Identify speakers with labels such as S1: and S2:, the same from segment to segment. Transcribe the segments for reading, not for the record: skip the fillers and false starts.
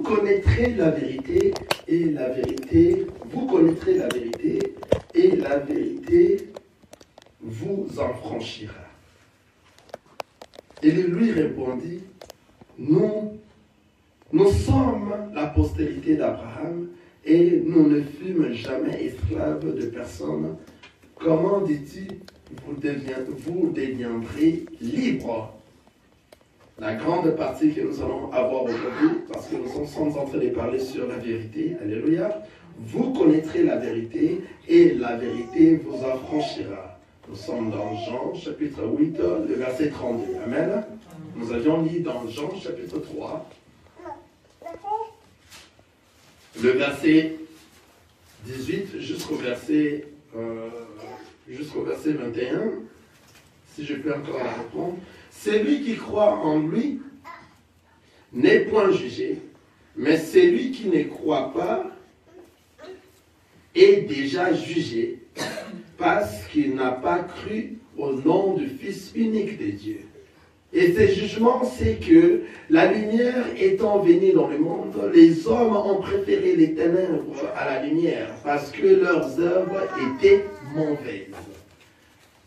S1: vous connaîtrez la vérité et la vérité, vous connaîtrez la vérité et la vérité vous en franchira. Et il lui répondit, nous sommes la postérité d'Abraham et nous ne fûmes jamais esclaves de personne. Comment dit-il, vous deviendrez libres? La grande partie que nous allons avoir aujourd'hui, parce que nous sommes en train de parler sur la vérité, alléluia, vous connaîtrez la vérité et la vérité vous affranchira. Nous sommes dans Jean chapitre 8, le verset 32. Amen. Nous avions lu dans Jean chapitre 3, le verset 18 jusqu'au verset 21. Si je peux encore la reprendre. Celui qui croit en lui n'est point jugé, mais celui qui ne croit pas est déjà jugé parce qu'il n'a pas cru au nom du Fils unique de Dieu. Et ce jugement, c'est que la lumière étant venue dans le monde, les hommes ont préféré les ténèbres à la lumière parce que leurs œuvres étaient mauvaises.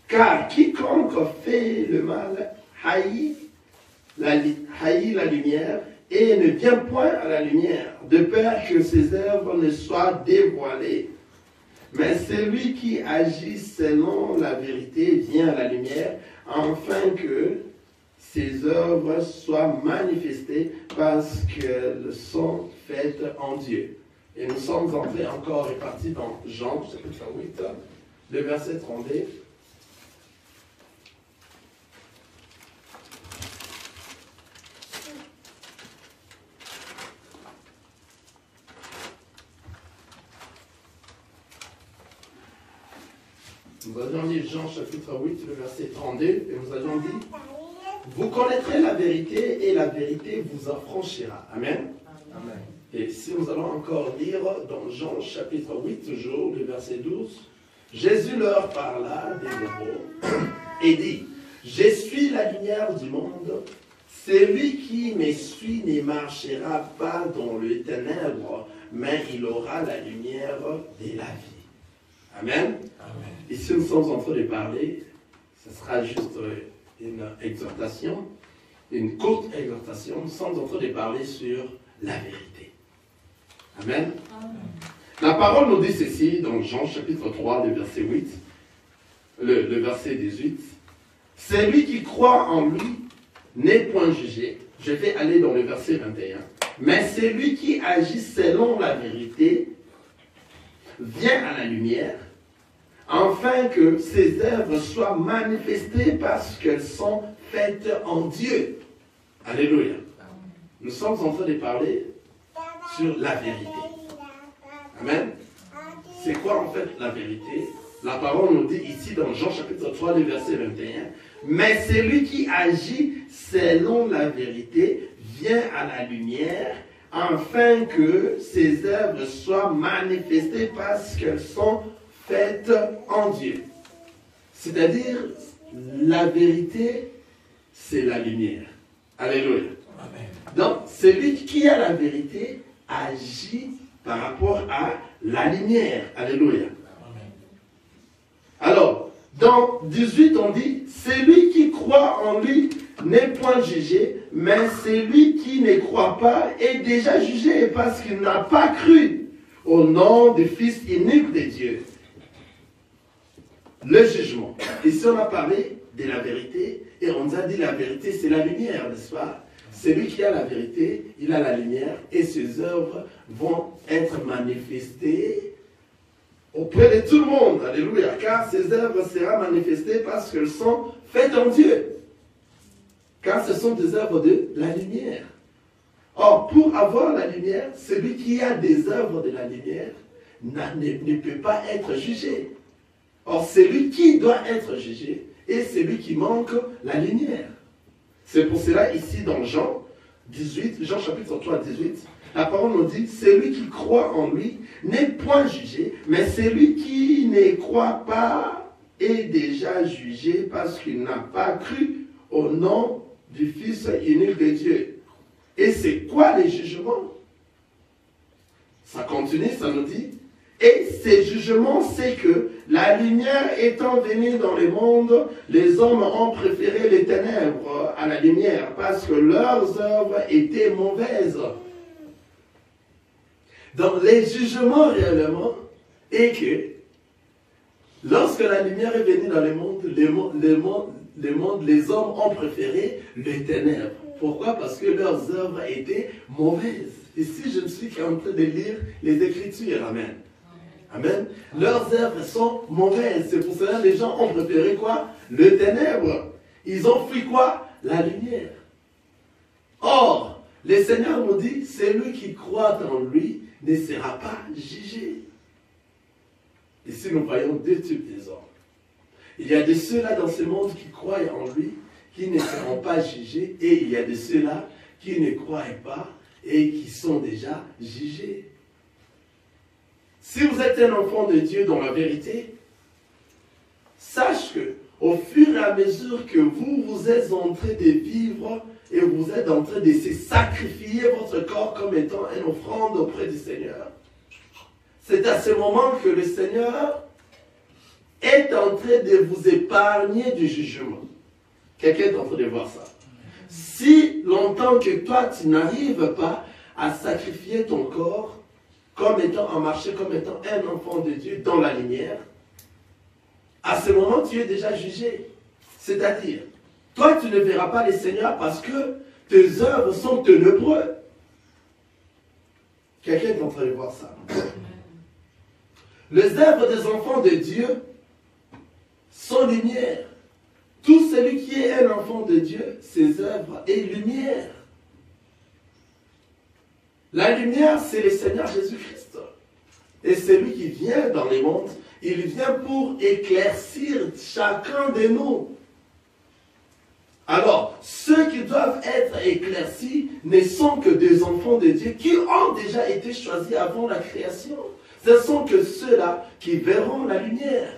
S1: Car quiconque fait le mal haït la lumière et ne vient point à la lumière, de peur que ses œuvres ne soient dévoilées. Mais celui qui agit selon la vérité vient à la lumière, afin que ses œuvres soient manifestées parce qu'elles sont faites en Dieu. Et nous sommes entrés encore et partis dans Jean, chapitre 8, le verset 32. Nous avions dit Jean chapitre 8, le verset 32, et nous avions dit, vous connaîtrez la vérité et la vérité vous affranchira. Amen. Amen. Et si nous allons encore lire dans Jean chapitre 8, toujours, le verset 12, Jésus leur parla de nouveau et dit, je suis la lumière du monde, celui qui me suit ne marchera pas dans le ténèbre, mais il aura la lumière de la vie. Amen. Amen. Et si nous sommes en train de parler, ce sera juste une exhortation, une courte exhortation. Nous sommes en train de parler sur la vérité. Amen. Amen. La parole nous dit ceci dans Jean chapitre 3, le verset 8, le verset 18. Celui qui croit en lui n'est point jugé. Je vais aller dans le verset 21. Mais celui qui agit selon la vérité vient à la lumière, afin que ses œuvres soient manifestées parce qu'elles sont faites en Dieu. Alléluia. Nous sommes en train de parler sur la vérité. Amen. C'est quoi en fait la vérité? La parole nous dit ici dans Jean chapitre 3, le verset 21. Mais celui qui agit selon la vérité vient à la lumière, afin que ses œuvres soient manifestées parce qu'elles sont faites en Dieu. C'est-à-dire, la vérité, c'est la lumière. Alléluia. Amen. Donc, celui qui a la vérité agit par rapport à la lumière. Alléluia. Amen. Alors, dans 18, on dit, celui qui croit en lui n'est point jugé, mais celui qui ne croit pas est déjà jugé parce qu'il n'a pas cru au nom du Fils unique de Dieu. Le jugement. Ici, on a parlé de la vérité et on nous a dit la vérité, c'est la lumière, n'est-ce pas? Celui qui a la vérité, il a la lumière et ses œuvres vont être manifestées auprès de tout le monde. Alléluia. Car ses œuvres seront manifestées parce qu'elles sont faites en Dieu. Car ce sont des œuvres de la lumière. Or, pour avoir la lumière, celui qui a des œuvres de la lumière ne peut pas être jugé. Or, celui qui doit être jugé est celui qui manque la lumière. C'est pour cela, ici, dans Jean 18, Jean chapitre 3, 18, la parole nous dit, celui qui croit en lui n'est point jugé, mais celui qui ne croit pas est déjà jugé parce qu'il n'a pas cru au nom du Fils unique de Dieu. Et c'est quoi les jugements? Ça continue, ça nous dit, et ces jugements, c'est que la lumière étant venue dans le monde, les hommes ont préféré les ténèbres à la lumière parce que leurs œuvres étaient mauvaises. Donc les jugements réellement est que lorsque la lumière est venue dans le monde, les hommes ont préféré les ténèbres. Pourquoi? Parce que leurs œuvres étaient mauvaises. Ici, je ne suis qu'en train de lire les Écritures. Amen. Amen. Leurs œuvres sont mauvaises. C'est pour cela que les gens ont préféré quoi? Le ténèbre. Ils ont fui quoi? La lumière. Or, le Seigneur nous dit, celui qui croit en lui ne sera pas jugé. Ici, nous voyons deux types des hommes. Il y a de ceux-là dans ce monde qui croient en lui, qui ne seront pas jugés, et il y a de ceux-là qui ne croient pas et qui sont déjà jugés. Si vous êtes un enfant de Dieu dans la vérité, sache que au fur et à mesure que vous êtes en train de vivre et vous êtes en train de sacrifier votre corps comme étant une offrande auprès du Seigneur, c'est à ce moment que le Seigneur est en train de vous épargner du jugement. Quelqu'un est en train de voir ça. Si longtemps que toi, tu n'arrives pas à sacrifier ton corps comme étant en marché, comme étant un enfant de Dieu dans la lumière, à ce moment, tu es déjà jugé. C'est-à-dire, toi, tu ne verras pas le Seigneur parce que tes œuvres sont ténébreuses. Quelqu'un est en train de voir ça. Les œuvres des enfants de Dieu sont lumière. Tout celui qui est un enfant de Dieu, ses œuvres est lumière. La lumière, c'est le Seigneur Jésus-Christ. Et c'est lui qui vient dans les mondes. Il vient pour éclaircir chacun de nous. Alors, ceux qui doivent être éclaircis ne sont que des enfants de Dieu qui ont déjà été choisis avant la création. Ce sont que ceux-là qui verront la lumière.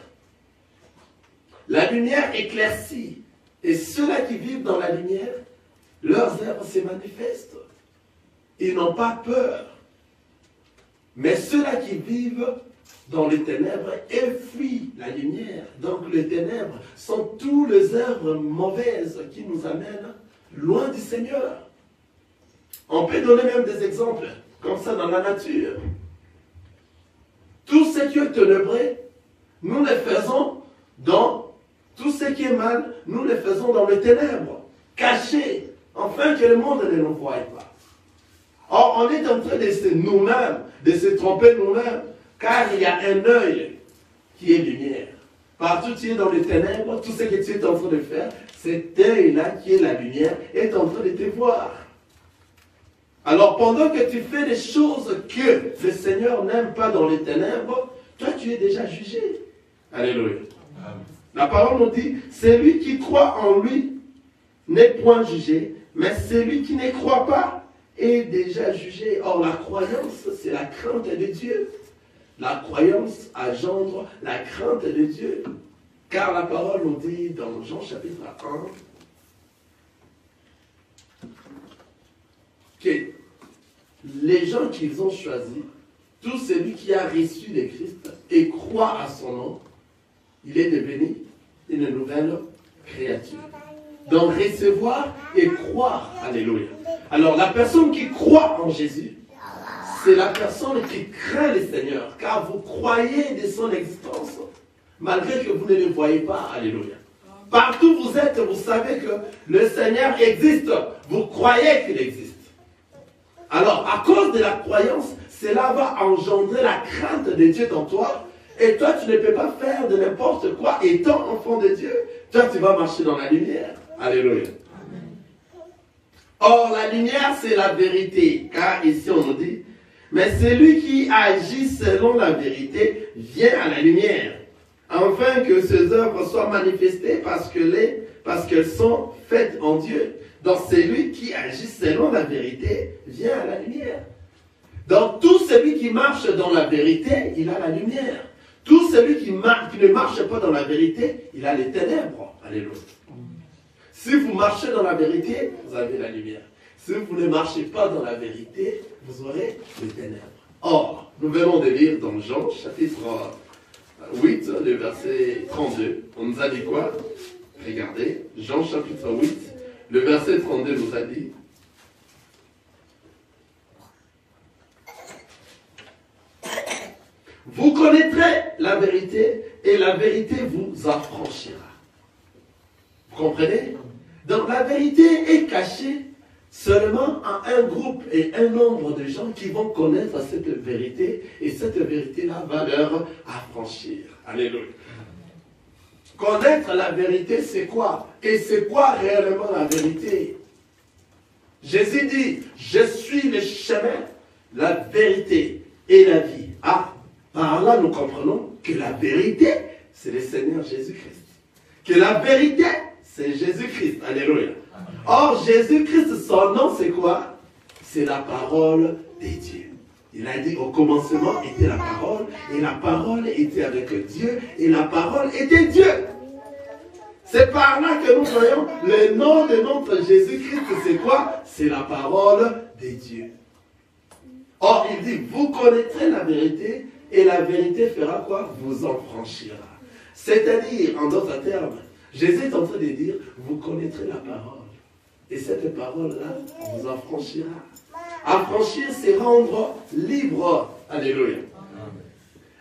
S1: La lumière éclaircie. Et ceux-là qui vivent dans la lumière, leurs œuvres se manifestent. Ils n'ont pas peur. Mais ceux-là qui vivent dans les ténèbres fuient la lumière. Donc les ténèbres sont toutes les œuvres mauvaises qui nous amènent loin du Seigneur. On peut donner même des exemples comme ça dans la nature. Tout ce qui est ténébreux, nous le faisons dans tout ce qui est mal, nous le faisons dans les ténèbres, cachés, afin que le monde ne nous voie pas. Or, on est en train de nous-mêmes, de se tromper nous-mêmes, car il y a un œil qui est lumière. Partout tu es dans les ténèbres, tout ce que tu es en train de faire, cet œil-là qui est la lumière est en train de te voir. Alors, pendant que tu fais des choses que le Seigneur n'aime pas dans les ténèbres, toi tu es déjà jugé. Alléluia. Amen. La parole nous dit, celui qui croit en lui n'est point jugé, mais celui qui ne croit pas est déjà jugé. Or, la croyance, c'est la crainte de Dieu. La croyance engendre la crainte de Dieu. Car la parole nous dit dans Jean chapitre 1 que les gens qu'ils ont choisis, tout celui qui a reçu le Christ et croit à son nom, il est devenu une nouvelle créature. Donc recevoir et croire, alléluia. Alors la personne qui croit en Jésus, c'est la personne qui craint le Seigneur, car vous croyez de son existence, malgré que vous ne le voyez pas, alléluia. Partout où vous êtes, vous savez que le Seigneur existe, vous croyez qu'il existe. Alors, à cause de la croyance, cela va engendrer la crainte de Dieu dans toi, et toi, tu ne peux pas faire de n'importe quoi, étant enfant de Dieu, toi, tu vas marcher dans la lumière. Alléluia. Or, la lumière, c'est la vérité, car ici, on nous dit, mais celui qui agit selon la vérité vient à la lumière, afin que ses œuvres soient manifestées parce qu'elles sont faites en Dieu. Donc, celui qui agit selon la vérité vient à la lumière. Donc, tout celui qui marche dans la vérité, il a la lumière. Tout celui qui ne marche pas dans la vérité, il a les ténèbres. Alléluia. Si vous marchez dans la vérité, vous avez la lumière. Si vous ne marchez pas dans la vérité, vous aurez les ténèbres. Or, nous venons de lire dans Jean, chapitre 8, le verset 32. On nous a dit quoi? Regardez, Jean chapitre 8, le verset 32 nous a dit: vous connaîtrez la vérité et la vérité vous affranchira. Vous comprenez? Donc la vérité est cachée seulement à un groupe et un nombre de gens qui vont connaître cette vérité, et cette vérité-là va leur affranchir. Alléluia. Connaître la vérité, c'est quoi? Et c'est quoi réellement la vérité? Jésus dit: je suis le chemin, la vérité et la vie. Ah, par là nous comprenons que la vérité, c'est le Seigneur Jésus-Christ. Que la vérité, c'est Jésus-Christ. Alléluia. Or, Jésus-Christ, son nom, c'est quoi? C'est la parole de Dieu. Il a dit: au commencement était la parole, et la parole était avec Dieu, et la parole était Dieu. C'est par là que nous voyons le nom de notre Jésus-Christ, c'est quoi? C'est la parole de Dieu. Or, il dit: vous connaîtrez la vérité, et la vérité fera quoi? Vous en franchira. C'est-à-dire, en d'autres termes, Jésus est en train de dire: vous connaîtrez la parole. Et cette parole-là vous affranchira. Affranchir, c'est rendre libre. Alléluia.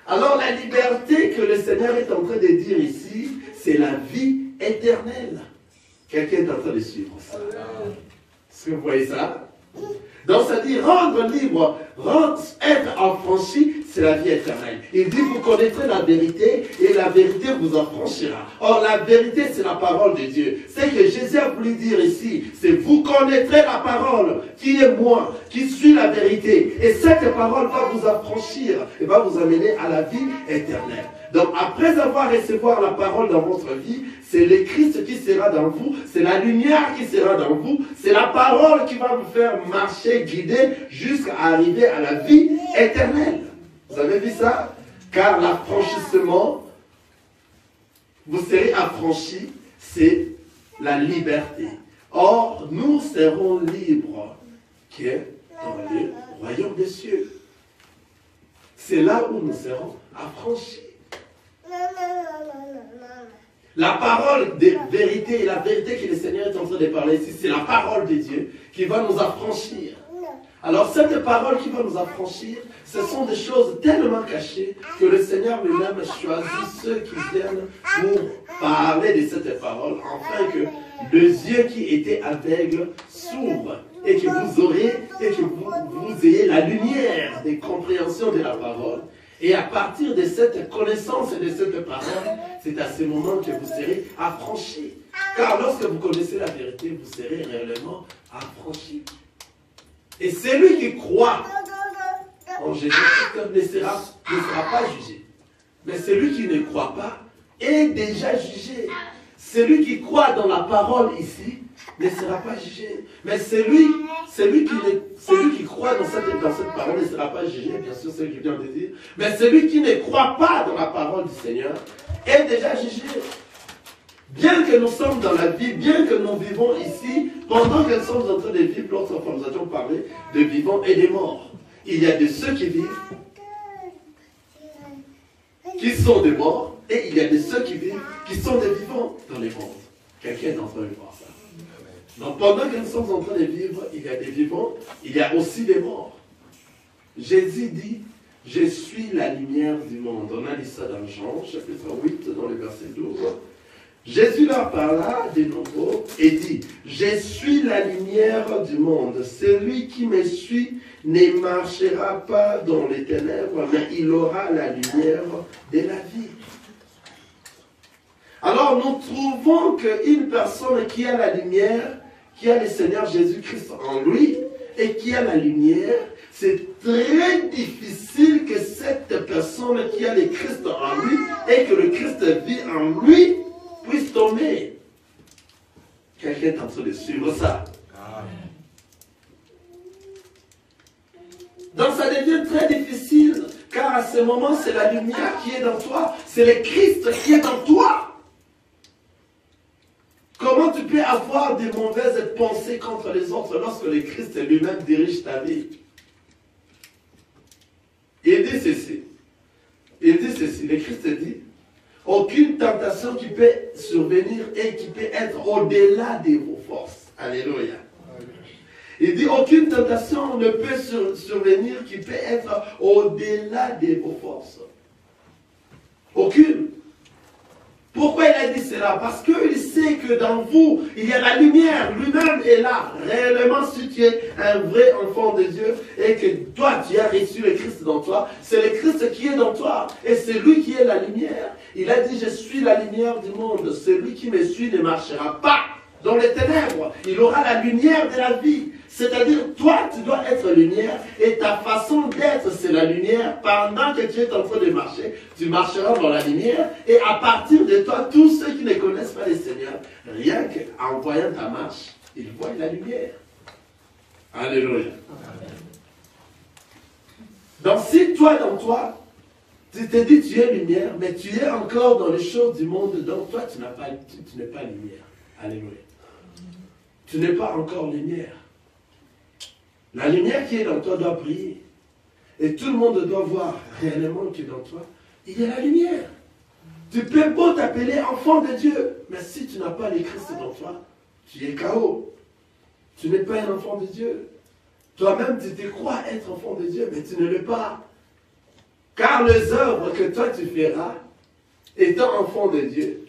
S1: Alors la liberté que le Seigneur est en train de dire ici, c'est la vie éternelle. Quelqu'un est en train de suivre ça. Est-ce que vous voyez ça? Donc ça dit rendre libre, être affranchi, c'est la vie éternelle. Il dit: vous connaîtrez la vérité et la vérité vous affranchira. Or la vérité, c'est la parole de Dieu. C'est que Jésus a voulu dire ici, c'est: vous connaîtrez la parole qui est moi, qui suis la vérité. Et cette parole va vous affranchir et va vous amener à la vie éternelle. Donc après avoir recevoir la parole dans votre vie, c'est le Christ qui sera dans vous, c'est la lumière qui sera dans vous, c'est la parole qui va vous faire marcher, guider, jusqu'à arriver à la vie éternelle. Vous avez vu ça? Car l'affranchissement, vous serez affranchis, c'est la liberté. Or, nous serons libres, qui est dans le royaume des cieux. C'est là où nous serons affranchis. La parole de vérité et la vérité que le Seigneur est en train de parler ici, c'est la parole de Dieu qui va nous affranchir. Alors cette parole qui va nous affranchir, ce sont des choses tellement cachées que le Seigneur lui-même choisit ceux qui viennent pour parler de cette parole, afin que les yeux qui étaient aveugles s'ouvrent et que vous ayez la lumière des compréhensions de la parole. Et à partir de cette connaissance et de cette parole, c'est à ce moment que vous serez affranchis. Car lorsque vous connaissez la vérité, vous serez réellement affranchis. Et celui qui croit en Jésus-Christ ne sera pas jugé. Mais celui qui ne croit pas est déjà jugé. Celui qui croit dans la parole ici ne sera pas jugé. Mais celui qui croit dans cette parole ne sera pas jugé, bien sûr, c'est ce que je viens de dire. Mais celui qui ne croit pas dans la parole du Seigneur est déjà jugé. Bien que nous sommes dans la vie, bien que nous vivons ici, pendant que nous sommes en train de vivre, l'autre fois nous avions parlé de vivants et des morts. Il y a de ceux qui vivent, qui sont des morts, et il y a de ceux qui vivent, qui sont des vivants dans les mondes. Quelqu'un est en train de voir ça. Donc pendant que nous sommes en train de vivre, il y a des vivants, il y a aussi des morts. Jésus dit: je suis la lumière du monde. On a dit ça dans Jean, chapitre 8, dans le verset 12. Jésus leur parla de nouveau et dit: je suis la lumière du monde. Celui qui me suit ne marchera pas dans les ténèbres, mais il aura la lumière de la vie. Alors nous trouvons qu'une personne qui a la lumière, qui a le Seigneur Jésus-Christ en lui, et qui a la lumière, c'est très difficile que cette personne qui a le Christ en lui, et que le Christ vit en lui, puisse tomber. Quelqu'un est en train de suivre ça. Donc ça devient très difficile, car à ce moment, c'est la lumière qui est dans toi, c'est le Christ qui est dans toi. Comment tu peux avoir des mauvaises pensées contre les autres lorsque le Christ lui-même dirige ta vie? Il dit ceci. Il dit ceci. Le Christ dit, aucune tentation qui peut survenir et qui peut être au-delà de vos forces. Alléluia. Il dit, aucune tentation ne peut survenir qui peut être au-delà de vos forces. Aucune. Pourquoi il a dit cela? Parce qu'il sait que dans vous, il y a la lumière. Lui-même est là. Réellement, si tu es un vrai enfant de Dieu et que toi, tu as reçu le Christ dans toi, c'est le Christ qui est dans toi. Et c'est lui qui est la lumière. Il a dit, je suis la lumière du monde. Celui qui me suit ne marchera pas dans les ténèbres. Il aura la lumière de la vie. C'est-à-dire, toi, tu dois être lumière et ta façon d'être, c'est la lumière. Pendant que tu es en train de marcher, tu marcheras dans la lumière et à partir de toi, tous ceux qui ne connaissent pas le Seigneur, rien qu'en voyant ta marche, ils voient la lumière. Alléluia. Donc, si toi, dans toi, tu te dis tu es lumière, mais tu es encore dans les choses du monde, donc toi, tu n'es pas lumière. Alléluia. Tu n'es pas encore lumière. La lumière qui est dans toi doit briller. Et tout le monde doit voir réellement que dans toi, il y a la lumière. Tu peux beau t'appeler enfant de Dieu, mais si tu n'as pas le Christ dans toi, tu es KO. Tu n'es pas un enfant de Dieu. Toi-même, tu te crois être enfant de Dieu, mais tu ne l'es pas. Car les œuvres que toi tu feras, étant enfant de Dieu,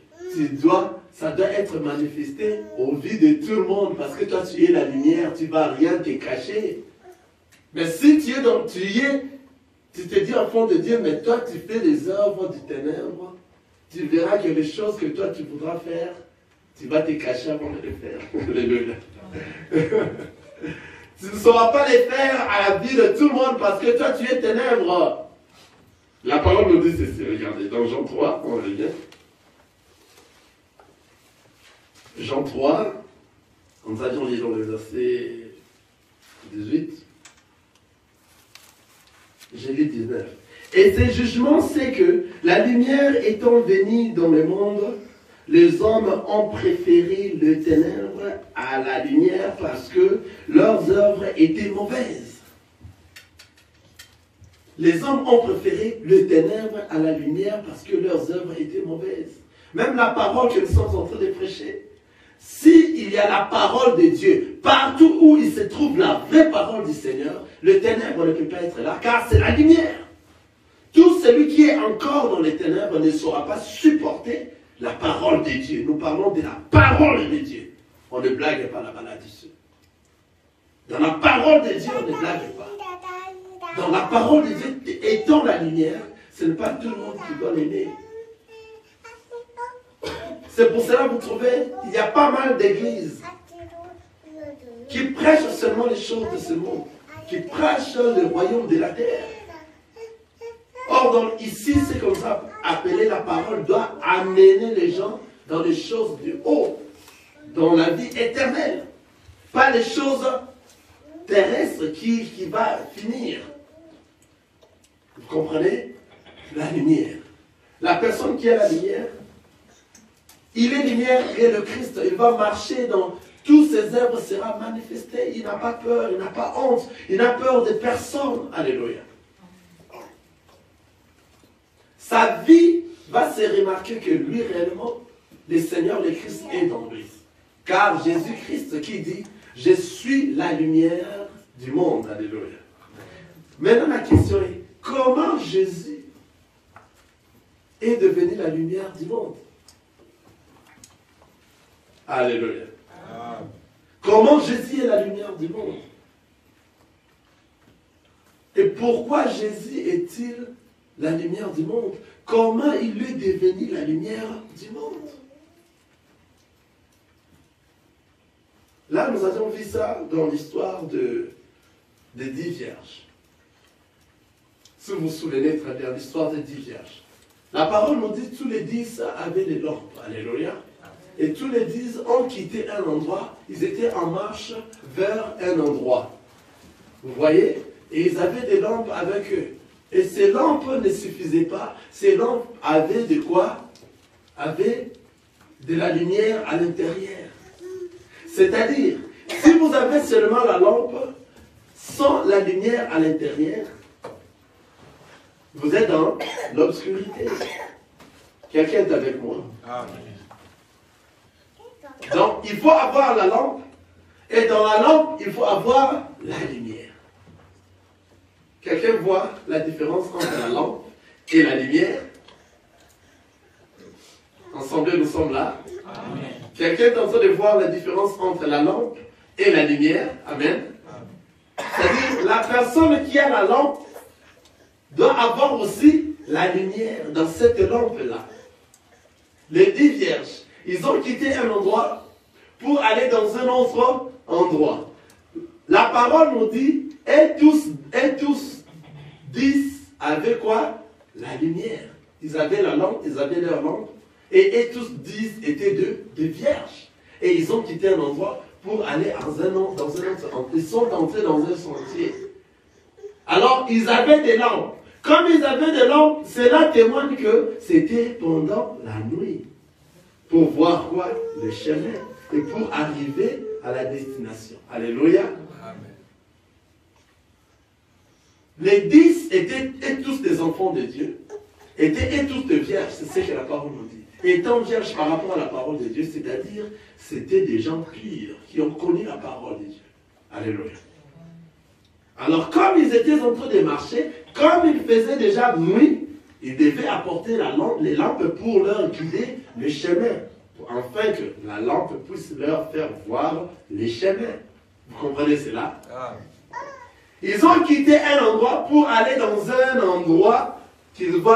S1: ça doit être manifesté au vu de tout le monde, parce que toi tu es la lumière, tu ne vas rien te cacher. Mais si tu te dis enfant de Dieu, mais toi tu fais les œuvres du ténèbre, tu verras que les choses que toi tu voudras faire, tu vas te cacher avant de les faire. Alléluia. Tu ne sauras pas les faire à la vie de tout le monde parce que toi tu es ténèbres. La parole nous dit ceci, regardez, dans Jean 3, on revient. Jean 3, nous allions lire le verset 18. J'ai lu 19. Et ce jugement, c'est que la lumière étant venue dans le monde, les hommes ont préféré le ténèbre à la lumière parce que leurs œuvres étaient mauvaises. Les hommes ont préféré le ténèbre à la lumière parce que leurs œuvres étaient mauvaises. Même la parole que nous sommes en train de prêcher, s'il y a la parole de Dieu, partout où il se trouve la vraie parole du Seigneur, le ténèbre ne peut pas être là, car c'est la lumière. Tout celui qui est encore dans les ténèbres ne saura pas supporter la parole de Dieu. Nous parlons de la parole de Dieu. On ne blague pas là-bas là-dessus. Dans la parole de Dieu, on ne blague pas. Dans la parole de Dieu, étant la lumière, ce n'est pas tout le monde qui doit l'aimer. C'est pour cela que vous trouvez, il y a pas mal d'églises qui prêchent seulement les choses de ce monde, qui prêchent le royaume de la terre. Or, ici, c'est comme ça, appeler la parole doit amener les gens dans les choses du haut, dans la vie éternelle. Pas les choses terrestres qui va finir. Vous comprenez? La lumière. La personne qui a la lumière, il est lumière et le Christ, il va marcher dans tous ses œuvres, sera manifesté. Il n'a pas peur, il n'a pas honte, il n'a peur de personne. Alléluia. Sa vie va se remarquer que lui réellement, le Seigneur, le Christ est dans lui. Car Jésus-Christ qui dit, je suis la lumière du monde. Alléluia. Maintenant la question est, comment Jésus est devenu la lumière du monde? Alléluia. Comment Jésus est la lumière du monde? Et pourquoi Jésus est-il la lumière du monde? Comment il est devenu la lumière du monde? Là, nous avons vu ça dans l'histoire des 10 vierges. Si vous vous souvenez très bien, l'histoire des 10 vierges. La parole nous dit que tous les 10 avaient des lampes. Alléluia. Et tous les 10 ont quitté un endroit. Ils étaient en marche vers un endroit. Vous voyez? Et ils avaient des lampes avec eux. Et ces lampes ne suffisaient pas. Ces lampes avaient de quoi? Avaient de la lumière à l'intérieur. C'est-à-dire, si vous avez seulement la lampe sans la lumière à l'intérieur, Vous êtes dans l'obscurité. Quelqu'un est avec moi. Donc, il faut avoir la lampe. Et dans la lampe, il faut avoir la lumière. Quelqu'un voit la différence entre la lampe et la lumière? Ensemble, nous sommes là. Amen. Quelqu'un est en train de voir la différence entre la lampe et la lumière? Amen. C'est-à-dire, la personne qui a la lampe doit avoir aussi la lumière dans cette lampe-là. Les 10 vierges, ils ont quitté un endroit pour aller dans un autre endroit. La parole nous dit, et tous 10 avaient quoi? La lumière. Ils avaient la lampe, ils avaient leur lampe, et tous 10 étaient de vierges. Et ils ont quitté un endroit pour aller dans un autre. Ils sont entrés dans un sentier. Alors, ils avaient des lampes. Comme ils avaient des lampes, cela témoigne que c'était pendant la nuit. Pour voir quoi? Le chemin. Et pour arriver à la destination. Alléluia. Amen. Les 10 étaient tous des enfants de Dieu. Étaient tous des vierges. C'est ce que la parole nous dit. Étant vierges par rapport à la parole de Dieu, c'est-à-dire, c'était des gens purs qui ont connu la parole de Dieu. Alléluia. Alors, comme ils étaient en train de marcher, comme il faisait déjà nuit, ils devaient apporter les lampes pour leur guider le chemin, afin que la lampe puisse leur faire voir les chemins. Vous comprenez cela? Ils ont quitté un endroit pour aller dans un endroit qu'ils vont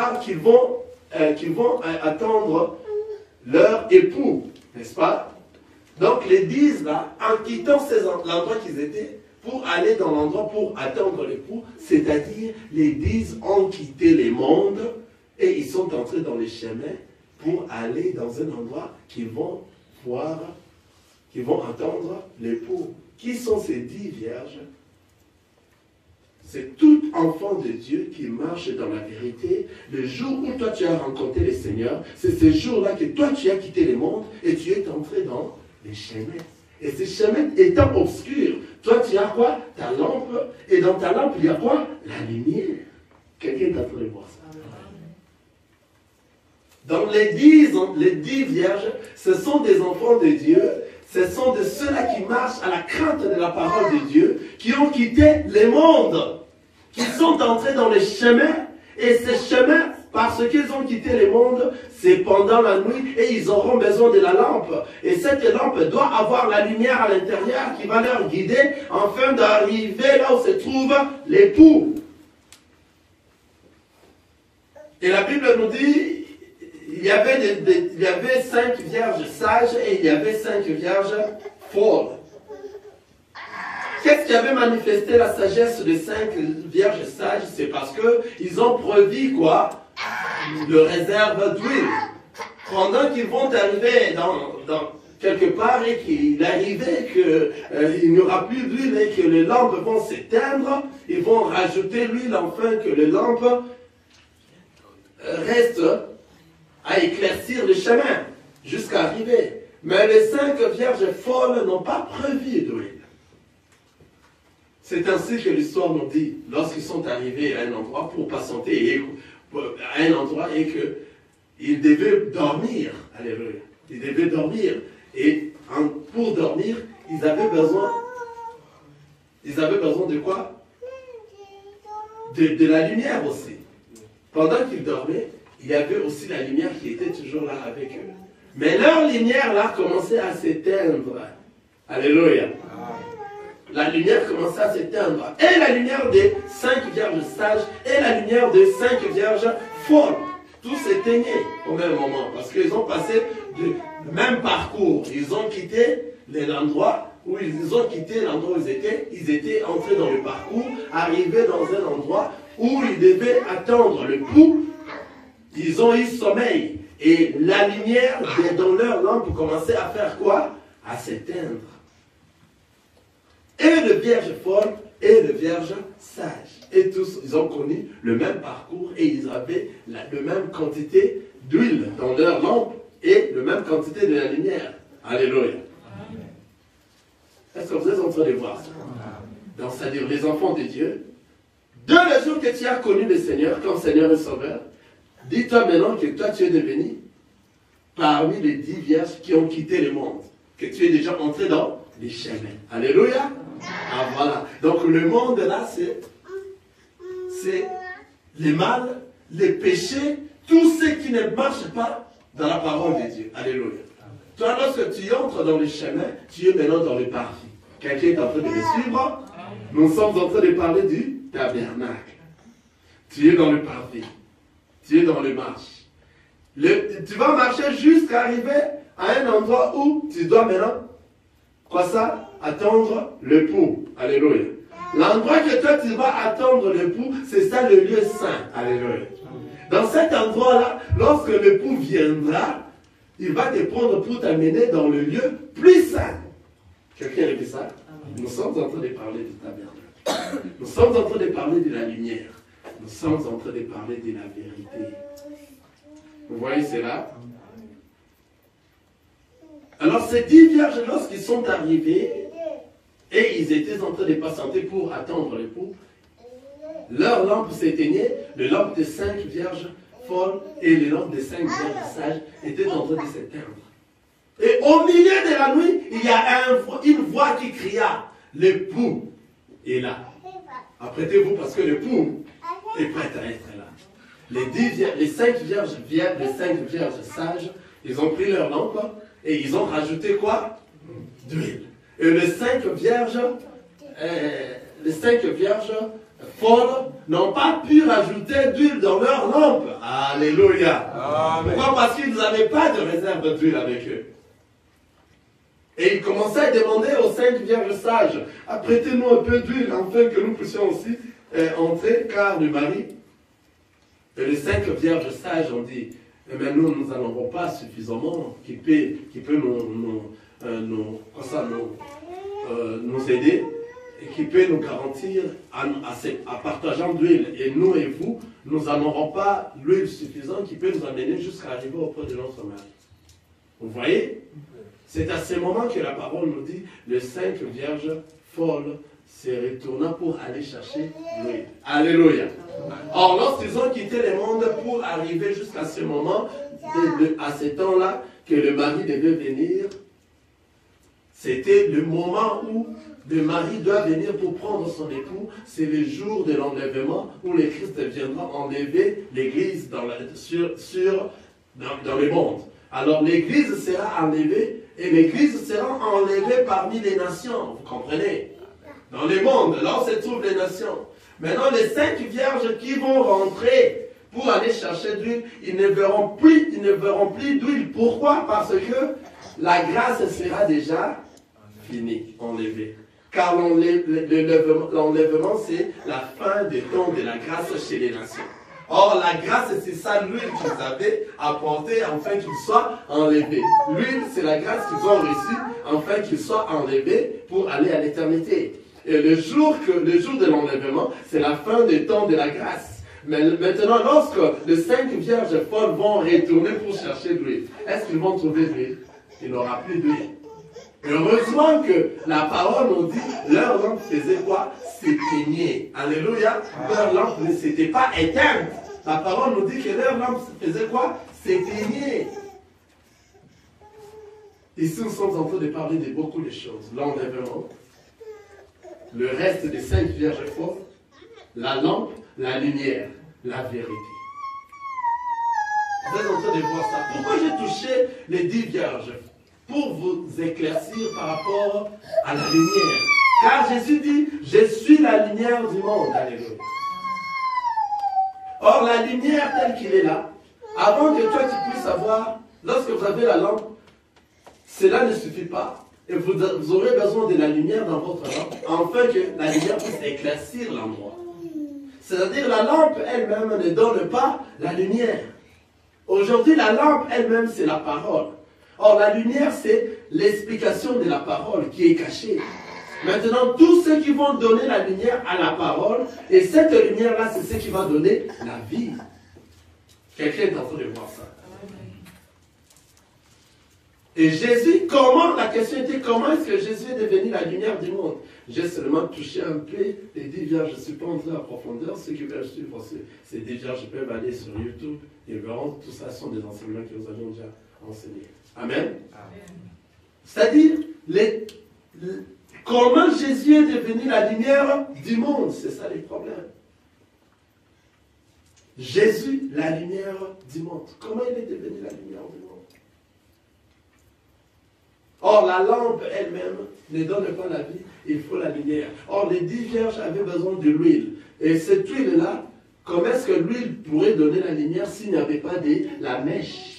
S1: attendre leur époux, n'est-ce pas? Donc les 10 là, en quittant l'endroit qu'ils étaient, pour aller dans l'endroit pour attendre l'époux, c'est-à-dire les 10 ont quitté les mondes et ils sont entrés dans les chemins pour aller dans un endroit qu'ils vont voir, qu'ils vont attendre l'époux. Qui sont ces 10 vierges? C'est tout enfant de Dieu qui marche dans la vérité. Le jour où toi tu as rencontré le Seigneur, c'est ce jour-là que toi tu as quitté le monde et tu es entré dans les chemins. Et ces chemins étant obscurs, toi tu as quoi? Ta lampe. Et dans ta lampe, il y a quoi? La lumière. Quelqu'un est en train de voir ça. Donc les 10 vierges, ce sont des enfants de Dieu. Ce sont de ceux-là qui marchent à la crainte de la parole de Dieu, qui ont quitté les mondes, qui sont entrés dans les chemins. Et ces chemins, parce qu'ils ont quitté les mondes, c'est pendant la nuit et ils auront besoin de la lampe. Et cette lampe doit avoir la lumière à l'intérieur qui va leur guider afin d'arriver là où se trouve l'époux. Et la Bible nous dit, il y avait 5 vierges sages et il y avait 5 vierges folles. Qu'est-ce qui avait manifesté la sagesse des 5 vierges sages? C'est parce qu'ils ont produit quoi? De réserve d'huile. Pendant qu'ils vont arriver dans quelque part et qu'il arrivait qu'il n'y aura plus d'huile et que les lampes vont s'éteindre, ils vont rajouter l'huile afin que les lampes restent à éclaircir le chemin jusqu'à arriver. Mais les 5 vierges folles n'ont pas prévu d'huile. C'est ainsi que l'histoire nous dit, lorsqu'ils sont arrivés à un endroit pour patienter à un endroit et qu'ils devaient dormir. Alléluia. Ils devaient dormir. Et pour dormir, ils avaient besoin de quoi? De la lumière aussi. Pendant qu'ils dormaient, il y avait aussi la lumière qui était toujours là avec eux. Mais leur lumière là commençait à s'éteindre. Alléluia. La lumière commençait à s'éteindre. Et la lumière des 5 vierges sages et la lumière des 5 vierges folles. Tout s'éteignait au même moment. Parce qu'ils ont passé le même parcours. Ils ont quitté l'endroit où ils ont quitté l'endroit où ils étaient. Ils étaient entrés dans le parcours, arrivés dans un endroit où ils devaient attendre le coup. Ils ont eu sommeil. Et la lumière dans leur lampe commençait à faire quoi? À s'éteindre. Et le vierge folle et le vierge sage. Et tous, ils ont connu le même parcours et ils avaient la même quantité d'huile dans leur lampe et la même quantité de la lumière. Alléluia. Est-ce que vous êtes en train de voir ça? Donc, c'est-à-dire les enfants de Dieu Dès le jour que tu as connu le Seigneur comme Seigneur et Sauveur, dis-toi maintenant que toi tu es devenu parmi les 10 vierges qui ont quitté le monde. Que tu es déjà entré dans les chemins. Alléluia. Ah voilà. Donc le monde là, c'est les mal, les péchés, tout ce qui ne marche pas dans la parole de Dieu. Alléluia. Toi, lorsque tu entres dans les chemins, tu es maintenant dans le parvis. Quelqu'un est en train de me suivre. Nous sommes en train de parler du tabernacle. Tu es dans le parvis. Tu es dans le marche. Tu vas marcher jusqu'à arriver à un endroit où tu dois maintenant, quoi ça? Attendre l'époux. Alléluia. L'endroit que toi tu vas attendre l'époux, c'est ça le lieu saint. Alléluia. Dans cet endroit-là, lorsque l'époux viendra, il va te prendre pour t'amener dans le lieu plus saint. Quelqu'un a dit ça? Nous sommes en train de parler du tabernacle. Nous sommes en train de parler de la lumière. Nous sommes en train de parler de la vérité. Vous voyez cela? Alors ces 10 vierges, lorsqu'ils sont arrivés, et ils étaient en train de patienter pour attendre l'époux, leur lampe s'éteignait, les lampes des 5 vierges folles et les lampes des 5 vierges sages étaient en train de s'éteindre. Et au milieu de la nuit, il y a une voix qui cria, l'époux est là. Apprêtez-vous parce que l'époux est prêt à être là. Les 5 vierges sages, ils ont pris leur lampe et ils ont rajouté quoi? D'huile. Et les 5 vierges folles n'ont pas pu rajouter d'huile dans leur lampe. Alléluia. Amen. Pourquoi? Parce qu'ils n'avaient pas de réserve d'huile avec eux. Et ils commençaient à demander aux 5 vierges sages, apprêtez-nous un peu d'huile afin que nous puissions aussi entrer, car le mari. Et les 5 vierges sages ont dit, mais nous n'en avons pas suffisamment qui peut nous aider et qui peut nous garantir à partageant d'huile. Et nous et vous, nous n'en aurons pas l'huile suffisante qui peut nous amener jusqu'à arriver auprès de notre mari. Vous voyez? C'est à ce moment que la parole nous dit, les 5 vierges folles se retournant pour aller chercher l'huile. Alléluia. Or, lorsqu'ils ont quitté le monde pour arriver jusqu'à ce moment, à ce temps-là, que le mari devait venir, c'était le moment où le mari doit venir pour prendre son époux. C'est le jour de l'enlèvement où le Christ viendra enlever l'Église dans le monde. Alors l'Église sera enlevée et l'Église sera enlevée parmi les nations. Vous comprenez? Dans le monde, là où se trouvent les nations. Maintenant, les 5 vierges qui vont rentrer pour aller chercher de l'huile, ils ne verront plus d'huile. Pourquoi? Parce que la grâce sera déjà finie, enlevée. Car l'enlèvement, c'est la fin des temps de la grâce chez les nations. Or, la grâce, c'est ça l'huile qu'ils avaient apportée afin qu'il soit enlevé. L'huile, c'est la grâce qu'ils ont reçue afin qu'il soit enlevé pour aller à l'éternité. Et le jour de l'enlèvement, c'est la fin des temps de la grâce. Mais maintenant, lorsque les 5 vierges folles vont retourner pour chercher de l'huile, est-ce qu'ils vont trouver de l'huile? Il n'y aura plus d'huile. Heureusement que la parole nous dit, leur lampe faisait quoi? S'éteignait. Alléluia. Leur lampe ne s'était pas éteinte. La parole nous dit que leur lampe faisait quoi? S'éteignait. Ici, nous sommes en train de parler de beaucoup de choses. L'enlèvement, le reste des 5 vierges folles, la lampe, la lumière, la vérité. Vous êtes en train de voir ça. Pourquoi j'ai touché les 10 vierges? Pour vous éclaircir par rapport à la lumière. Car Jésus dit, je suis la lumière du monde. Alléluia. Or, la lumière telle qu'il est là, avant que toi tu puisses avoir, lorsque vous avez la lampe, cela ne suffit pas. Et vous aurez besoin de la lumière dans votre lampe, afin que la lumière puisse éclaircir l'endroit. C'est-à-dire, la lampe elle-même ne donne pas la lumière. Aujourd'hui, la lampe elle-même, c'est la parole. Or, la lumière, c'est l'explication de la parole qui est cachée. Maintenant, tous ceux qui vont donner la lumière à la parole, et cette lumière-là, c'est ce qui va donner la vie. Quelqu'un est en train de voir ça. Et Jésus, la question était, comment est-ce que Jésus est devenu la lumière du monde? j'ai seulement touché un peu les 10 vierges. Je ne suis pas entré en profondeur. Ceux qui veulent suivre ces 10 vierges peuvent aller sur YouTube. Ils verront, tout ça sont des enseignements que nous avions déjà enseignés. Amen. C'est-à-dire, comment Jésus est devenu la lumière du monde. C'est ça les problèmes. Jésus, la lumière du monde. Comment il est devenu la lumière du monde? Or, la lampe elle-même ne donne pas la vie, il faut la lumière. Or, les 10 vierges avaient besoin de l'huile. Et cette huile-là, comment est-ce que l'huile pourrait donner la lumière s'il n'y avait pas de la mèche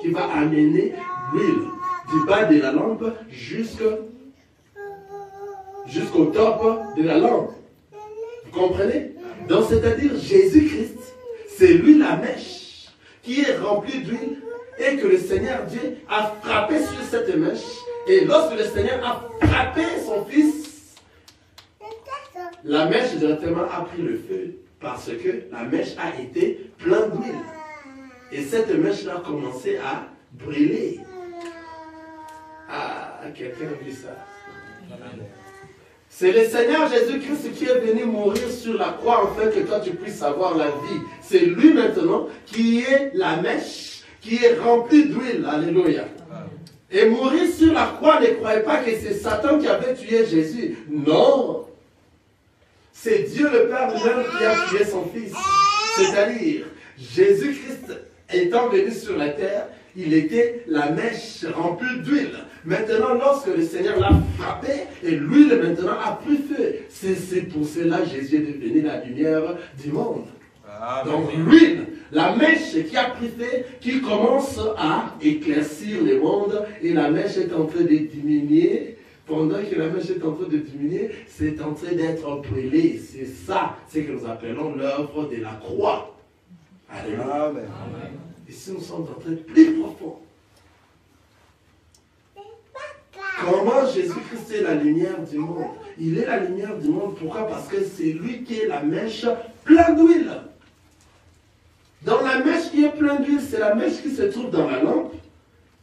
S1: qui va amener l'huile du bas de la lampe jusqu'au top de la lampe? Vous comprenez? Donc, c'est-à-dire Jésus-Christ, c'est lui la mèche qui est remplie d'huile et que le Seigneur Dieu a frappé sur cette mèche. Et lorsque le Seigneur a frappé son fils, la mèche directement a pris le feu parce que la mèche a été pleine d'huile. Et cette mèche-là a commencé à brûler. Ah, quelqu'un a vu ça? C'est le Seigneur Jésus-Christ qui est venu mourir sur la croix afin que toi tu puisses avoir la vie. C'est lui maintenant qui est la mèche, qui est remplie d'huile. Alléluia. Et mourir sur la croix, ne croyez pas que c'est Satan qui avait tué Jésus. Non. C'est Dieu le Père lui-même qui a tué son Fils. C'est-à-dire, Jésus-Christ étant venu sur la terre, il était la mèche remplie d'huile. Maintenant, lorsque le Seigneur l'a frappé, et l'huile maintenant a pris feu. C'est pour cela que Jésus est devenu la lumière du monde. Donc l'huile, la mèche qui a pris feu, qui commence à éclaircir le monde, et la mèche est en train de diminuer. Pendant que la mèche est en train de diminuer, c'est en train d'être brûlée. C'est ça, c'est que nous appelons l'œuvre de la croix. Alléluia. Amen. Ici, nous sommes en train de plus profond. Comment Jésus-Christ est la lumière du monde? Il est la lumière du monde. Pourquoi? Parce que c'est lui qui est la mèche pleine d'huile. Dans la mèche qui est pleine d'huile, c'est la mèche qui se trouve dans la lampe.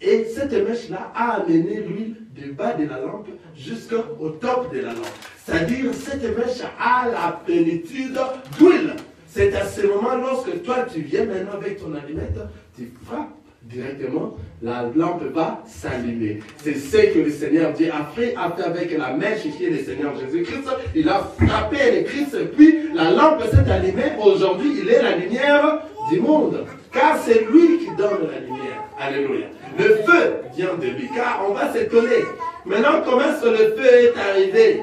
S1: Et cette mèche-là a amené l'huile du bas de la lampe jusqu'au top de la lampe. C'est-à-dire, cette mèche a la plénitude d'huile. C'est à ce moment, lorsque toi, tu viens maintenant avec ton allumette, tu frappes directement, la lampe va s'allumer. C'est ce que le Seigneur Dieu a fait avec la mèche qui est le Seigneur Jésus-Christ. Il a frappé le Christ, puis la lampe s'est allumée. Aujourd'hui, il est la lumière du monde. Car c'est lui qui donne la lumière. Alléluia. Le feu vient de lui, car on va s'étonner. Maintenant, comment est-ce que le feu est arrivé?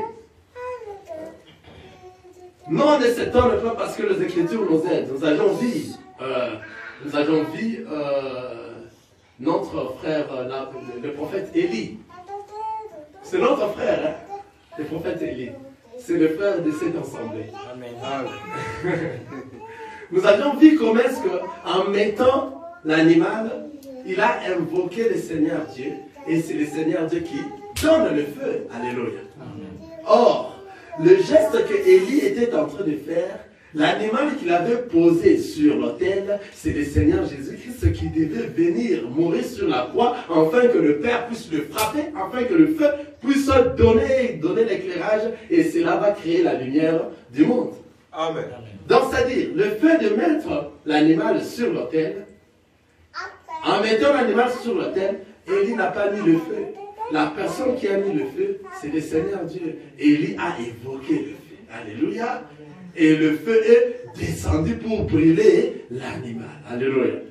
S1: Non, on ne s'étonne pas parce que les Écritures nous aident. Nous avions vu notre frère, le prophète Élie. C'est notre frère, hein, le prophète Élie. C'est le frère de cette assemblée. Amen. Nous avions vu comment est-ce qu'en mettant l'animal, il a invoqué le Seigneur Dieu. Et c'est le Seigneur Dieu qui donne le feu. Alléluia. Or, le geste que Élie était en train de faire, l'animal qu'il avait posé sur l'autel, c'est le Seigneur Jésus-Christ qui devait venir mourir sur la croix, afin que le Père puisse le frapper, afin que le feu puisse donner l'éclairage, et cela va créer la lumière du monde. Amen. Donc, c'est-à-dire, le fait de mettre l'animal sur l'autel, en mettant l'animal sur l'autel, Élie n'a pas mis le feu. La personne qui a mis le feu, c'est le Seigneur Dieu. Élie a évoqué le feu. Alléluia. Et le feu est descendu pour brûler l'animal. Alléluia.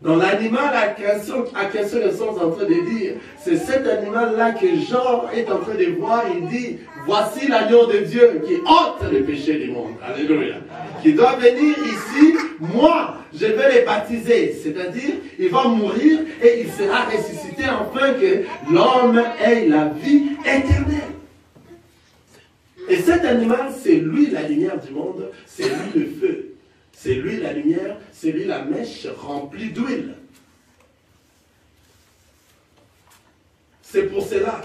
S1: Donc l'animal à question nous sommes en train de dire, c'est cet animal-là que Jean est en train de voir. Il dit, voici l'agneau de Dieu qui ôte le péché du monde. Alléluia. Qui doit venir ici, moi, je vais le baptiser. C'est-à-dire, il va mourir et il sera ressuscité afin que l'homme ait la vie éternelle. Et cet animal, c'est lui la lumière du monde, c'est lui le feu. C'est lui la lumière, c'est lui la mèche remplie d'huile. C'est pour cela,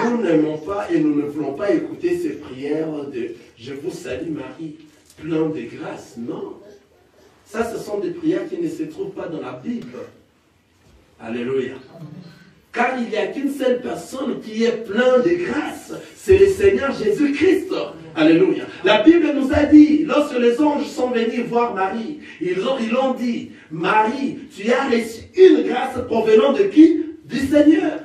S1: nous n'aimons pas et nous ne voulons pas écouter ces prières de « Je vous salue Marie, plein de grâce ». Non. Ça, ce sont des prières qui ne se trouvent pas dans la Bible. Alléluia. car il n'y a qu'une seule personne qui est plein de grâce, c'est le Seigneur Jésus-Christ. Alléluia. La Bible nous a dit, lorsque les anges sont venus voir Marie, ils l'ont dit, Marie, tu as reçu une grâce provenant de qui? Du Seigneur.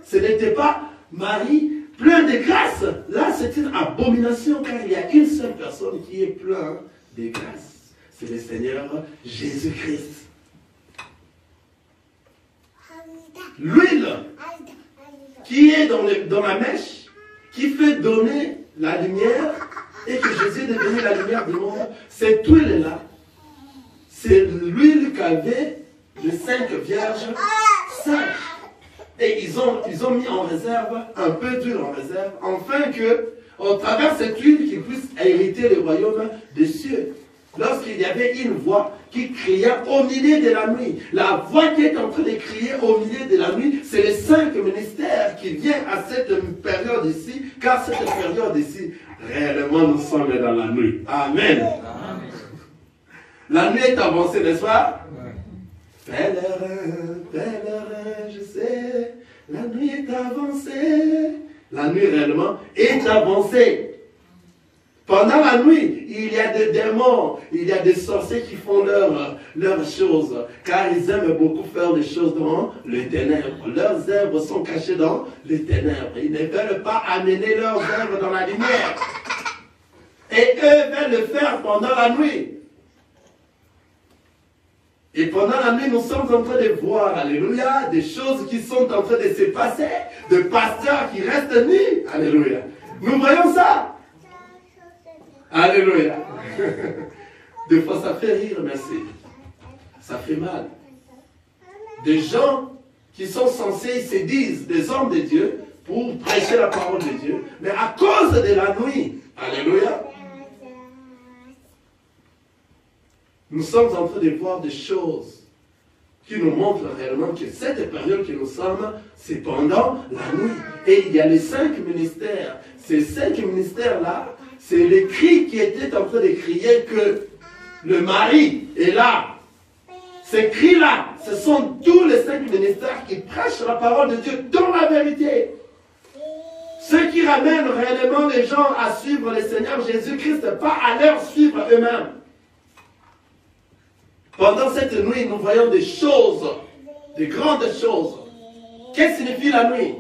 S1: Ce n'était pas Marie, plein de grâce. Là, c'est une abomination, car il y a une seule personne qui est plein de grâce. C'est le Seigneur Jésus-Christ. L'huile qui est dans la mèche, qui fait donner la lumière, et que Jésus est devenu la lumière du monde, cette huile-là, c'est l'huile qu'avaient les 5 vierges sages. Et ils ont mis en réserve un peu d'huile en réserve, afin que, au travers de cette huile, qu'ils puissent hériter le royaume des cieux. Lorsqu'il y avait une voix qui cria au milieu de la nuit, la voix qui est en train de crier au milieu de la nuit, c'est les 5 ministères qui viennent à cette période ici, car cette période ici, réellement, nous sommes dans la nuit. Amen. Amen. La nuit est avancée, n'est-ce pas? Pèlerin, je sais, la nuit est avancée. La nuit réellement est avancée. Pendant la nuit, il y a des démons, il y a des sorciers qui font leurs choses, car ils aiment beaucoup faire des choses dans les ténèbres. Leurs œuvres sont cachées dans les ténèbres. Ils ne veulent pas amener leurs œuvres dans la lumière. Et eux veulent le faire pendant la nuit. Et pendant la nuit, nous sommes en train de voir, alléluia, des choses qui sont en train de se passer, de pasteurs qui restent nus, alléluia. Nous voyons ça. Alléluia. Des fois, ça fait rire, merci. Ça fait mal. Des gens qui sont censés, ils se disent des hommes de Dieu pour prêcher la parole de Dieu, mais à cause de la nuit, alléluia, nous sommes en train de voir des choses qui nous montrent réellement que cette période que nous sommes, c'est pendant la nuit. Et il y a les 5 ministères. Ces 5 ministères-là, c'est les cris qui étaient en train de crier que le mari est là. Ces cris-là, ce sont tous les 5 ministères qui prêchent la parole de Dieu dans la vérité. Ceux qui ramènent réellement les gens à suivre le Seigneur Jésus-Christ, pas à leur suivre eux-mêmes. Pendant cette nuit, nous voyons des choses, des grandes choses. Qu'est-ce que signifie la nuit?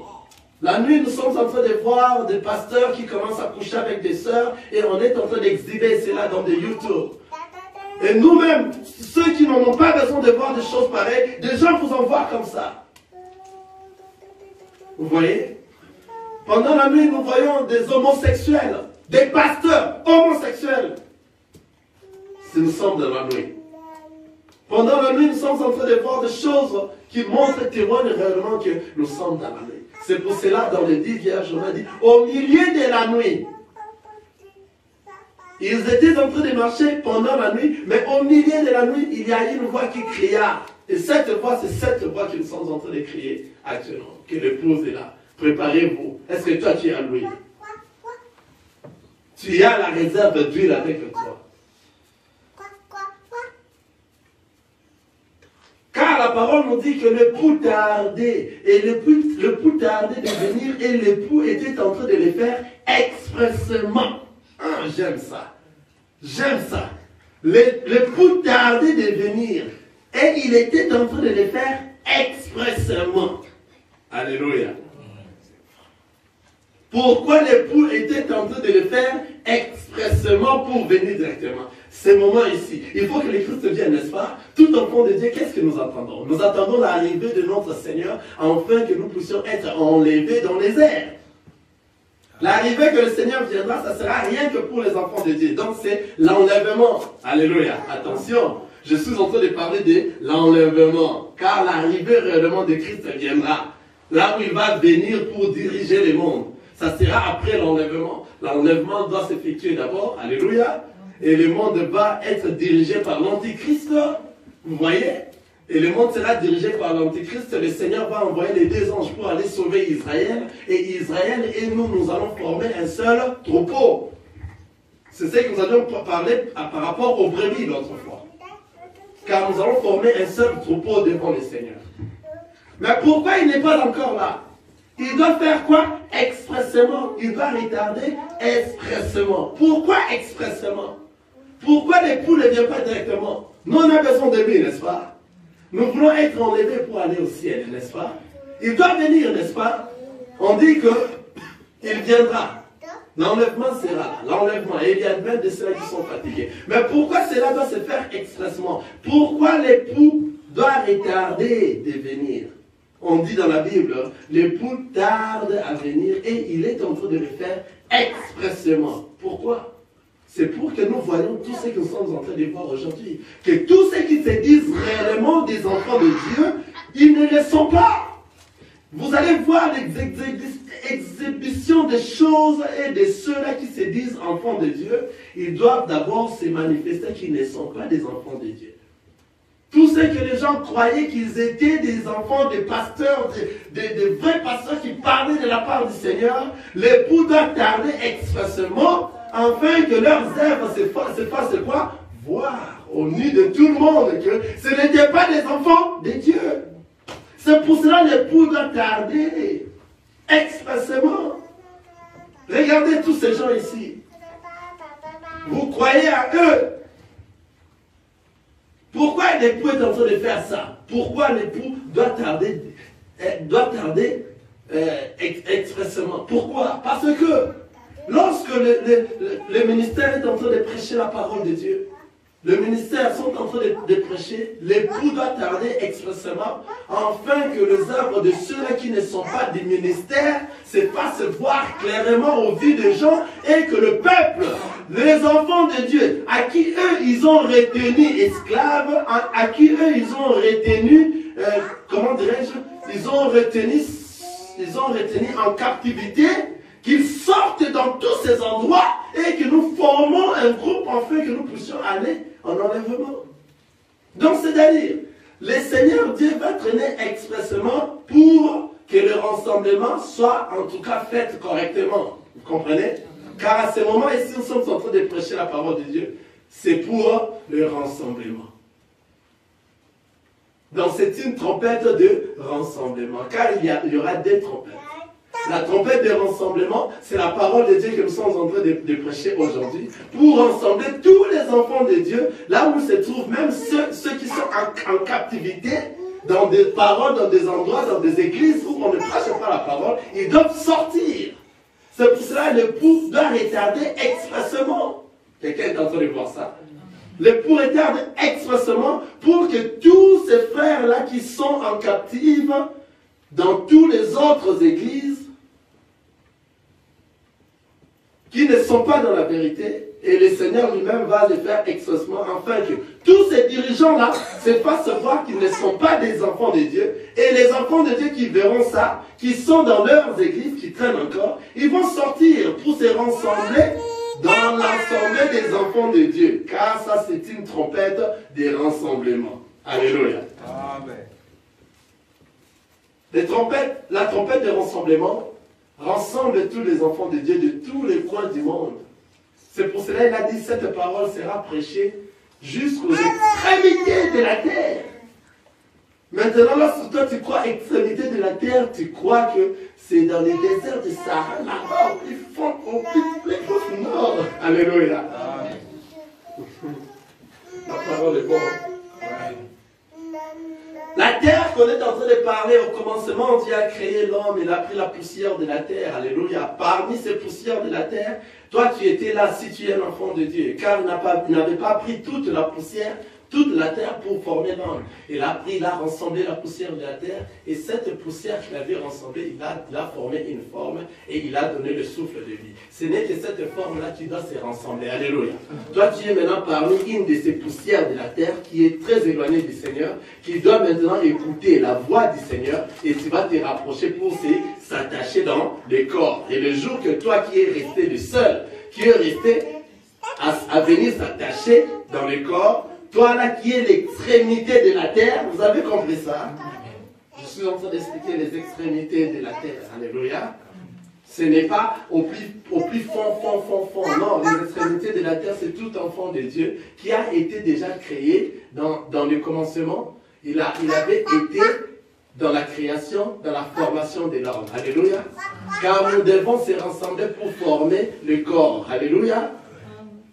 S1: La nuit, nous sommes en train de voir des pasteurs qui commencent à coucher avec des sœurs et on est en train d'exhiber cela dans des YouTube. Et nous-mêmes, ceux qui n'en ont pas besoin de voir des choses pareilles, des gens vous envoient comme ça. Vous voyez? Pendant la nuit, nous voyons des homosexuels, des pasteurs homosexuels. Si nous sommes dans la nuit. Pendant la nuit, nous sommes en train de voir des choses qui montrent, témoignent réellement que nous sommes dans la nuit. C'est pour cela, dans les 10 vierges, on a dit, au milieu de la nuit. Ils étaient en train de marcher pendant la nuit, mais au milieu de la nuit, il y a une voix qui cria. Et cette voix, c'est cette voix que nous sommes en train de crier actuellement. Que l'épouse est là. Préparez-vous. Est-ce que toi, tu as l'huile? Tu as la réserve d'huile avec toi. Car la parole nous dit que l'époux tardait, et l'époux tardait de venir, et l'époux était en train de le faire expressément. Ah, j'aime ça. J'aime ça. L'époux tardait de venir, et il était en train de le faire expressément. Alléluia. Pourquoi l'époux était en train de le faire expressément pour venir directement? Ces moments ici, il faut que les Christ viennent, n'est-ce pas? Tout enfant de Dieu, qu'est-ce que nous attendons? Nous attendons l'arrivée de notre Seigneur, afin que nous puissions être enlevés dans les airs. L'arrivée que le Seigneur viendra, ça sera rien que pour les enfants de Dieu. Donc c'est l'enlèvement. Alléluia. Attention, je suis en train de parler de l'enlèvement, car l'arrivée réellement de Christ viendra. Là où il va venir pour diriger le monde. Ça sera après l'enlèvement. L'enlèvement doit s'effectuer d'abord. Alléluia. Et le monde va être dirigé par l'Antichrist. Vous voyez? Et le monde sera dirigé par l'Antichrist. Le Seigneur va envoyer les 2 anges pour aller sauver Israël. Et Israël et nous allons former un seul troupeau. C'est ce que nous avions parlé par rapport aux brebis l'autre fois. Car nous allons former un seul troupeau devant le Seigneur. Mais pourquoi il n'est pas encore là? Il doit faire quoi? Expressément. Il doit retarder expressément. Pourquoi expressément? Pourquoi l'époux ne vient pas directement? Nous, on a besoin de lui, n'est-ce pas? Nous voulons être enlevés pour aller au ciel, n'est-ce pas? Il doit venir, n'est-ce pas? On dit qu'il viendra. L'enlèvement sera là. L'enlèvement. Et il y a même de ceux qui sont fatigués. Mais pourquoi cela doit se faire expressement? Pourquoi l'époux doit retarder de venir? On dit dans la Bible, l'époux tarde à venir et il est en train de le faire expressément. Pourquoi? C'est pour que nous voyons tous ce que nous sommes en train de voir aujourd'hui. Que tous ceux qui se disent réellement des enfants de Dieu, ils ne le sont pas. Vous allez voir l'exhibition des choses et de ceux-là qui se disent enfants de Dieu. Ils doivent d'abord se manifester qu'ils ne sont pas des enfants de Dieu. Tous ceux que les gens croyaient qu'ils étaient des enfants des pasteurs, des vrais pasteurs qui parlaient de la part du Seigneur, l'époux doit tarder expressément afin que leurs œuvres se fassent quoi? Voir au nu de tout le monde que ce n'étaient pas des enfants de Dieu. C'est pour cela que l'époux doit tarder expressément. Regardez tous ces gens ici. Vous croyez à eux. Pourquoi l'époux est en train de faire ça? Pourquoi l'époux doit tarder expressément? Pourquoi? Parce que lorsque le ministère est en train de prêcher la parole de Dieu, le ministère sont en train de prêcher, l'époux doit tarder expressément afin que les œuvres de ceux-là qui ne sont pas du ministère se fassent voir clairement aux vies des gens et que le peuple, les enfants de Dieu, à qui eux ils ont retenu esclaves, à qui eux ils ont retenu, comment dirais-je, ils ont retenu en captivité, qu'ils sortent dans tous ces endroits et que nous formons un groupe afin que nous puissions aller en enlèvement. Donc c'est-à-dire, le Seigneur Dieu va traîner expressément pour que le rassemblement soit en tout cas fait correctement. Vous comprenez? Car à ce moment, ici nous sommes en train de prêcher la parole de Dieu, c'est pour le rassemblement. Donc c'est une trompette de rassemblement, car il y aura deux trompettes. La trompette de rassemblement, c'est la parole de Dieu que nous sommes en train de prêcher aujourd'hui, pour rassembler tous les enfants de Dieu, là où se trouvent même ceux qui sont en captivité, dans des paroles, dans des endroits, dans des églises où on ne prêche pas la parole, ils doivent sortir. C'est pour cela que l'époux doit retarder expressément. Quelqu'un est en train de voir ça. L'époux retarde expressément pour que tous ces frères-là qui sont en captive dans toutes les autres églises, qui ne sont pas dans la vérité, et le Seigneur lui-même va le faire expressément, afin que tous ces dirigeants-là se fassent voir qu'ils ne sont pas des enfants de Dieu, et les enfants de Dieu qui verront ça, qui sont dans leurs églises, qui traînent encore, ils vont sortir pour se rassembler dans l'assemblée des enfants de Dieu, car ça c'est une trompette de rassemblement. Alléluia. Amen. La trompette de rassemblement rassemble tous les enfants de Dieu de tous les coins du monde. C'est pour cela qu'il a dit cette parole sera prêchée jusqu'aux extrémités de la terre. Maintenant, lorsque toi tu crois extrémité de la terre, tu crois que c'est dans les déserts du Sahara, là-bas, au plus fond, au plus nord. Alléluia. La parole est bonne. La terre qu'on est en train de parler au commencement, Dieu a créé l'homme, il a pris la poussière de la terre, alléluia. Parmi ces poussières de la terre, toi tu étais là si tu es un enfant de Dieu, car il n'avait pas pris toute la poussière, toute la terre pour former l'homme. Il a rassemblé la poussière de la terre, et cette poussière qu'il avait rassemblée, il a formé une forme, et il a donné le souffle de vie. Ce n'est que cette forme-là qui doit se rassembler, alléluia. Toi tu es maintenant parmi une de ces poussières de la terre, qui est très éloignée du Seigneur, qui doit maintenant écouter la voix du Seigneur, et tu vas te rapprocher pour s'attacher dans le corps. Et le jour que toi qui es resté le seul, qui est resté à venir s'attacher dans le corps, toi là qui es l'extrémité de la terre, vous avez compris ça? Je suis en train d'expliquer les extrémités de la terre. Alléluia. Ce n'est pas au plus fond. Non, les extrémités de la terre, c'est tout enfant de Dieu qui a été déjà créé dans le commencement. Il avait été dans la création, dans la formation de l'homme. Alléluia. Car nous devons se rassembler pour former le corps. Alléluia.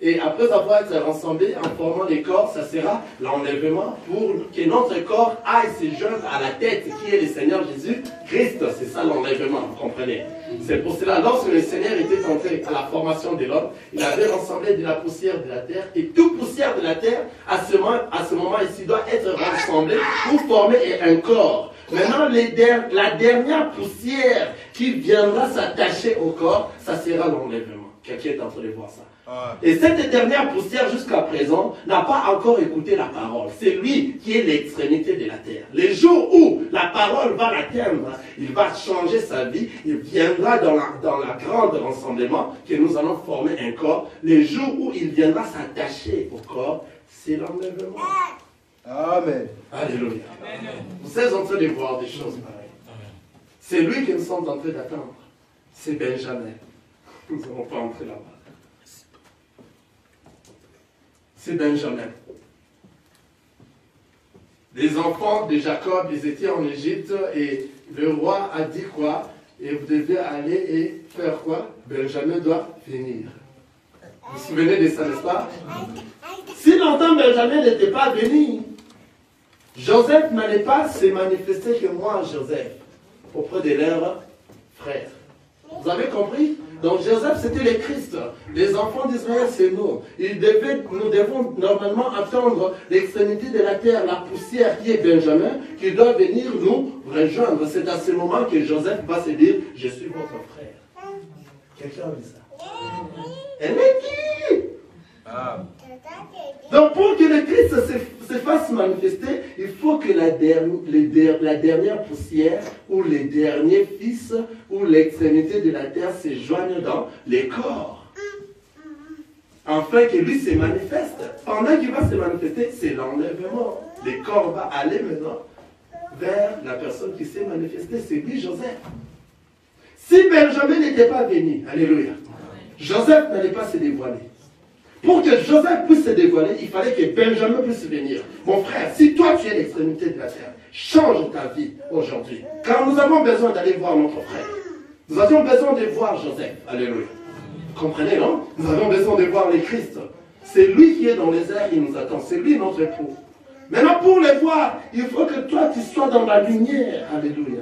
S1: Et après avoir été rassemblés en formant les corps, ça sera l'enlèvement pour que notre corps aille se joindre à la tête qui est le Seigneur Jésus-Christ. C'est ça l'enlèvement, vous comprenez? C'est pour cela, lorsque le Seigneur était entré à la formation de l'homme, il avait rassemblé de la poussière de la terre, et toute poussière de la terre, à ce moment ici, doit être rassemblée pour former un corps. Maintenant, la dernière poussière qui viendra s'attacher au corps, ça sera l'enlèvement. Quelqu'un est en train de voir ça. Et cette dernière poussière, jusqu'à présent, n'a pas encore écouté la parole. C'est lui qui est l'extrémité de la terre. Les jours où la parole va l'atteindre, il va changer sa vie, il viendra dans la grande rassemblement que nous allons former un corps. Les jours où il viendra s'attacher au corps, c'est l'enlèvement.
S2: Amen.
S1: Alléluia. Vous êtes en train de voir des choses pareilles. C'est lui que nous sommes en train d'attendre. C'est Benjamin. Nous n'allons pas entrer là-bas. C'est Benjamin. Les enfants de Jacob, ils étaient en Égypte et le roi a dit quoi? Et vous devez aller et faire quoi? Benjamin doit venir. Vous vous souvenez de ça, n'est-ce pas? Si longtemps Benjamin n'était pas venu, Joseph n'allait pas se manifester que moi, Joseph, auprès de leurs frères. Vous avez compris? Donc Joseph, c'était le Christ. Les enfants d'Israël, c'est nous. Nous devons normalement attendre l'extrémité de la terre, la poussière qui est Benjamin, qui doit venir nous rejoindre. C'est à ce moment que Joseph va se dire, je suis votre frère. Quelqu'un a dit ça? Elle est qui? Donc pour que le Christ se fasse manifester, il faut que la dernière poussière ou les derniers fils ou l'extrémité de la terre se joignent dans les corps. Afin que lui se manifeste. Pendant qu'il va se manifester, c'est l'enlèvement. Le corps va aller maintenant vers la personne qui s'est manifestée, c'est lui, Joseph. Si Benjamin n'était pas venu, alléluia, Joseph n'allait pas se dévoiler. Pour que Joseph puisse se dévoiler, il fallait que Benjamin puisse venir. Mon frère, si toi tu es l'extrémité de la terre, change ta vie aujourd'hui. Car nous avons besoin d'aller voir notre frère. Nous avions besoin de voir Joseph. Alléluia. Vous comprenez, non? Nous avons besoin de voir le Christ. C'est lui qui est dans les airs, il nous attend. C'est lui notre époux. Maintenant, pour le voir, il faut que toi tu sois dans la lumière. Alléluia.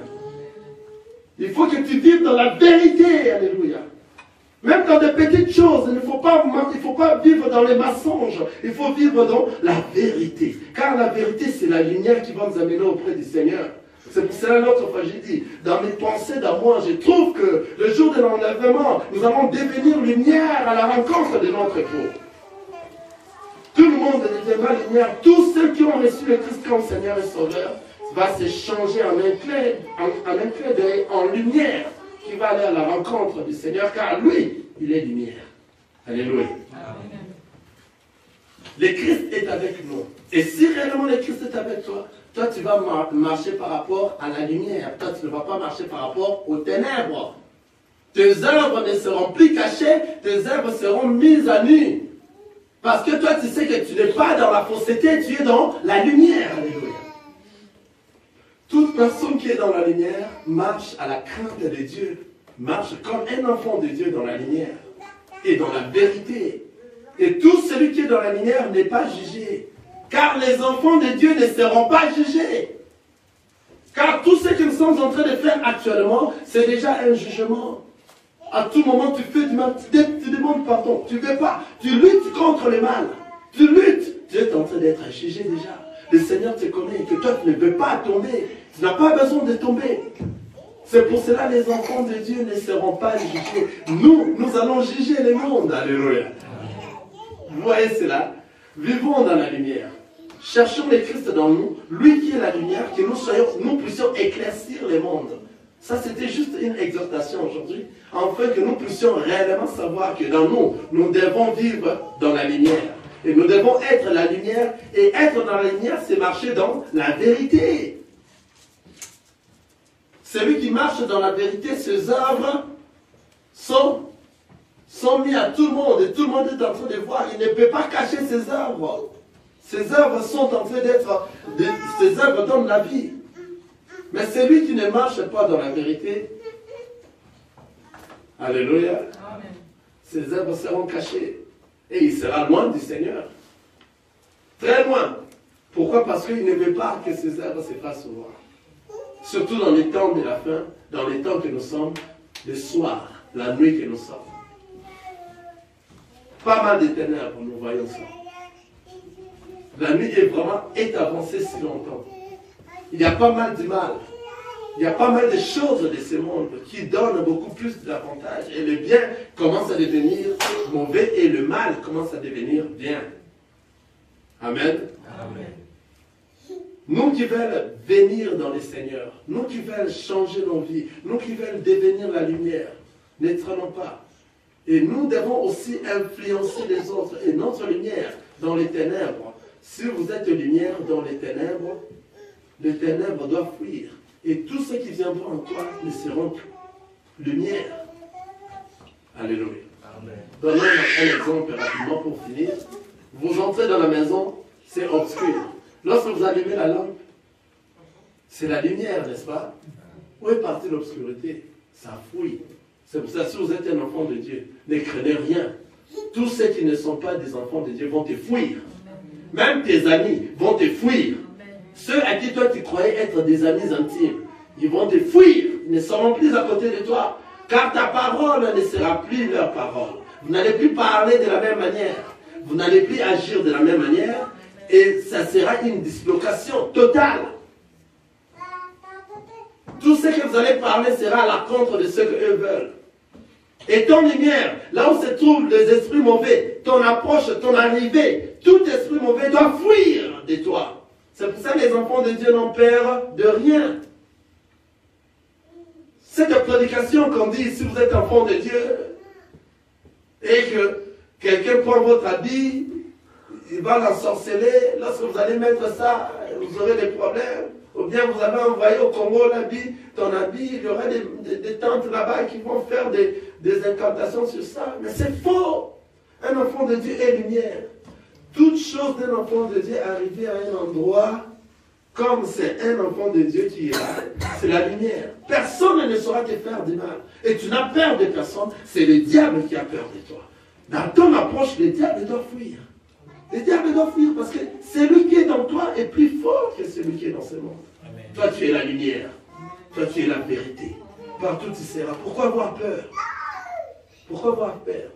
S1: Il faut que tu vives dans la vérité. Alléluia. Même dans des petites choses, il ne faut pas vivre dans les mensonges. Il faut vivre dans la vérité. Car la vérité, c'est la lumière qui va nous amener auprès du Seigneur. C'est pour cela l'autre fois, j'ai dit, dans mes pensées d'amour, je trouve que le jour de l'enlèvement, nous allons devenir lumière à la rencontre de notre époux. Tout le monde deviendra lumière. Tous ceux qui ont reçu le Christ comme Seigneur et Sauveur va se changer en un clé d'œil, en lumière, qui va aller à la rencontre du Seigneur, car lui, il est lumière. Alléluia. Amen. Le Christ est avec nous. Et si réellement le Christ est avec toi, toi tu vas marcher par rapport à la lumière. Toi tu ne vas pas marcher par rapport aux ténèbres. Tes œuvres ne seront plus cachées, tes œuvres seront mises à nu. Parce que toi tu sais que tu n'es pas dans la fausseté, tu es dans la lumière. Alléluia. Toute personne qui est dans la lumière marche à la crainte de Dieu, marche comme un enfant de Dieu dans la lumière et dans la vérité. Et tout celui qui est dans la lumière n'est pas jugé, car les enfants de Dieu ne seront pas jugés. Car tout ce que nous sommes en train de faire actuellement, c'est déjà un jugement. À tout moment, tu fais du mal, tu demandes pardon, tu ne veux pas, tu luttes contre le mal, tu luttes, tu es en train d'être jugé déjà. Le Seigneur te connaît, que toi tu ne veux pas tomber. Tu n'as pas besoin de tomber. C'est pour cela que les enfants de Dieu ne seront pas jugés. Nous allons juger le monde. Alléluia. Vous voyez cela? Vivons dans la lumière. Cherchons le Christ dans nous, lui qui est la lumière, que nous puissions éclaircir le monde. Ça, c'était juste une exhortation aujourd'hui, afin que nous puissions réellement savoir que dans nous devons vivre dans la lumière. Et nous devons être la lumière, et être dans la lumière, c'est marcher dans la vérité. Celui qui marche dans la vérité, ses œuvres sont mis à tout le monde, et tout le monde est en train de voir. Il ne peut pas cacher ses œuvres. Ses œuvres sont en train d'être, ses œuvres donnent la vie. Mais celui qui ne marche pas dans la vérité, alléluia, ses œuvres seront cachées. Et il sera loin du Seigneur. Très loin. Pourquoi? Parce qu'il ne veut pas que ses œuvres se fassent voir. Surtout dans les temps de la fin, dans les temps que nous sommes, le soir, la nuit que nous sommes. Pas mal de ténèbres, nous voyons ça. La nuit est avancée si longtemps. Il y a pas mal de mal. Il y a pas mal de choses de ce monde qui donnent beaucoup plus d'avantages. Et le bien commence à devenir mauvais et le mal commence à devenir bien. Amen. Amen. Nous qui veulent venir dans le Seigneur, nous qui veulent changer nos vies, nous qui veulent devenir la lumière, ne traînons pas. Et nous devons aussi influencer les autres et notre lumière dans les ténèbres. Si vous êtes lumière dans les ténèbres doivent fuir. Et tous ceux qui viendront en toi ne seront lumière. Alléluia. Donnons un exemple rapidement pour finir. Vous entrez dans la maison, c'est obscur. Lorsque vous allumez la lampe, c'est la lumière, n'est-ce pas? Où est partie l'obscurité? Ça fouille. C'est pour ça que si vous êtes un enfant de Dieu, ne craignez rien. Tous ceux qui ne sont pas des enfants de Dieu vont te fuir. Même tes amis vont te fuir. Ceux à qui toi tu croyais être des amis intimes, ils vont te fuir. Ils ne seront plus à côté de toi. Car ta parole ne sera plus leur parole. Vous n'allez plus parler de la même manière. Vous n'allez plus agir de la même manière. Et ça sera une dislocation totale. Tout ce que vous allez parler sera à l'encontre de ce qu'eux veulent. Et ton lumière, là où se trouvent les esprits mauvais, ton approche, ton arrivée, tout esprit mauvais doit fuir de toi. C'est pour ça que les enfants de Dieu n'ont peur de rien. Cette prédication qu'on dit, si vous êtes enfant de Dieu, et que quelqu'un prend votre habit, il va l'ensorceler, lorsque vous allez mettre ça, vous aurez des problèmes. Ou bien vous avez envoyé au Congo ton habit, il y aura des tantes là-bas qui vont faire des incantations sur ça. Mais c'est faux. Un enfant de Dieu est lumière. Toute chose d'un enfant de Dieu arrivé à un endroit, comme c'est un enfant de Dieu qui est là, c'est la lumière. Personne ne saura te faire du mal. Et tu n'as peur de personne, c'est le diable qui a peur de toi. Dans ton approche, le diable doit fuir. Le diable doit fuir parce que celui qui est dans toi est plus fort que celui qui est dans ce monde. Amen. Toi, tu es la lumière. Toi, tu es la vérité. Partout tu seras. Pourquoi avoir peur? Pourquoi avoir peur?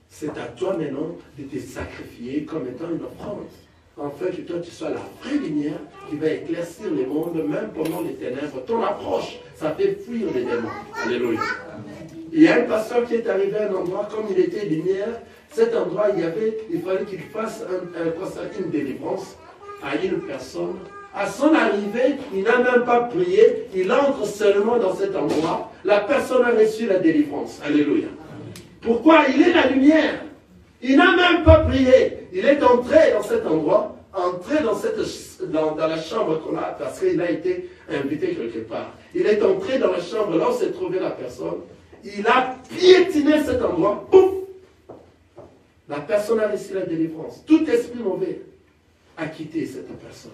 S1: C'est à toi maintenant de te sacrifier comme étant une offrande. Afin que toi, tu sois la vraie lumière qui va éclaircir le monde, même pendant les ténèbres. Ton approche, ça fait fuir les démons. Alléluia. Il y a un pasteur qui est arrivé à un endroit, comme il était lumière, cet endroit, il fallait qu'il fasse une délivrance à une personne. À son arrivée, il n'a même pas prié, il entre seulement dans cet endroit. La personne a reçu la délivrance. Alléluia. Pourquoi? Il est la lumière. Il n'a même pas prié. Il est entré dans cet endroit, entré dans la chambre qu'on a, parce qu'il a été invité quelque part. Il est entré dans la chambre là où s'est trouvée la personne. Il a piétiné cet endroit. Pouf! La personne a reçu la délivrance. Tout esprit mauvais a quitté cette personne.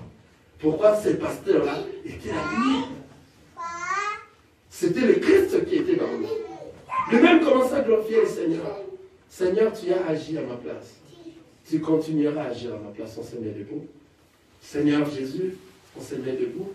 S1: Pourquoi? Ce pasteur-là était la lumière. C'était le Christ qui était dans lui. Lui-même commençait à glorifier le Seigneur. Seigneur, tu as agi à ma place. Tu continueras à agir à ma place. On se met debout. Seigneur Jésus, on se met debout.